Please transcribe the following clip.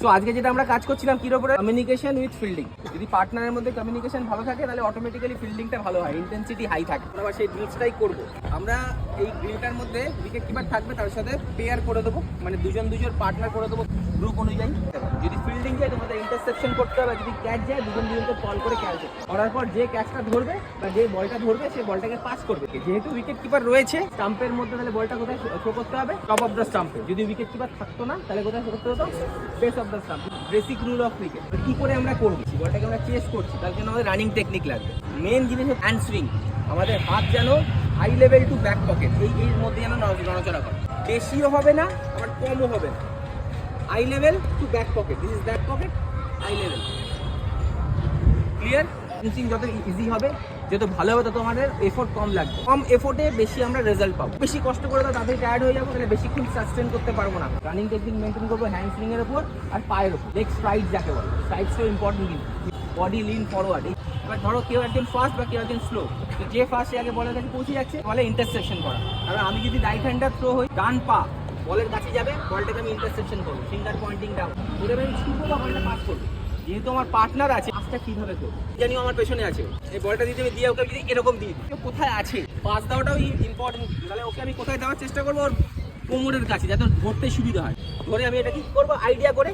So আজকে যেটা আমরা কাজ করছিলাম কির উপরে, কমিউনিকেশন উইথ ফিল্ডিং। যদি পার্টনারের মধ্যে কমিউনিকেশন ভালো থাকে তাহলে অটোমেটিক্যালি ফিল্ডিংটা ভালো হয়, ইন্টেন্সিটি হাই থাকে। আমরা সেই ড্রিলসটাই করবো। আমরা এই ড্রিলটার মধ্যে উইকেট কিপার থাকবে, তার সাথে পেয়ার করে দেবো, মানে দুজন পার্টনার করে দেবো গ্রুপ অনুযায়ী। যদি ফিল্ডিং যায় তোমাদের ইন্টারসেপশন করতে হবে, যদি ক্যাচ যায় দুজনকে কল করে ক্যাচ করার পর যে ক্যাচটা ধরবে বা যে বলটা ধরবে সে বলটাকে পাস করবে। যেহেতু উইকেট কিপার রয়েছে স্টাম্পের মধ্যে, তাহলে বলটা কোথায় থ্রো করতে হবে? টপ অফ দ্য স্টাম্পে। যদি উইকেট কিপার থাকতো না তাহলে কোথায় থ্রো করতে হতো? Base of the stump. Basic rule of cricket. কি করে আমরা করবো? বলটাকে আমরা চেস করছি, তার জন্য আমাদের রানিং টেকনিক লাগবে। মেন জিনিস হচ্ছে হ্যান্ড সুইং। আমাদের হাত যেন high level to back pocket, এর মধ্যে যেন নড়াচড়া করে। বেশিও হবে না আবার কমও হবে না। High level to back pocket, this is back pocket, high level. Clear? Finishing যত ইজি হবে, যত ভালো হবে, তত আমাদের এফোর্ট কম লাগবে। কম এফোর্টে বেশি আমরা রেজাল্ট পাবো। বেশি কষ্ট করে তো তাদের টায়ার্ড হয়ে যাবো, তাহলে বেশিক্ষণ সাস্টেন করতে পারবো না। রানিং টেকনিক মেনটেন করবো হ্যান্ড সুইং এর উপর আর পায়ের উপর। লেগ স্ট্রাইক যাকে বলে, স্ট্রাইকসটাও ইম্পর্টেন্ট কিন্তু। Body lean forward. এবার ধরো কেউ একজন ফাস্ট বা কেউ একজন স্লো, তো যে ফার্স্ট আগে বলের কাছে পৌঁছে যাচ্ছে বলে ইন্টারসেপশন করা। কারণ আমি যদি রাইট হ্যান্ডার থ্রো হই, ডান পা বলের কাছে যাবে, বলটাকে আমি ইন্টারসেপশন করবো, ফিঙ্গার পয়েন্টিং ডাউন করে আমি ছুটবো বা বলটা পাস করবো। যেহেতু আমার পার্টনার আছে, পাসটা কিভাবে করবো জানিও আমার পেছনে আছে, এই বলটা দিতে আমি দিয়ে ওকে যদি এরকম দিই, কোথায় আছে পাস দেওয়াটাও ইম্পর্টেন্ট। তাহলে ওকে আমি কোথায় দেওয়ার চেষ্টা করবো? ওর কোমরের কাছে, যাতে ধরতে সুবিধা হয়। ধরে আমি এটা কি করবো, আইডিয়া করে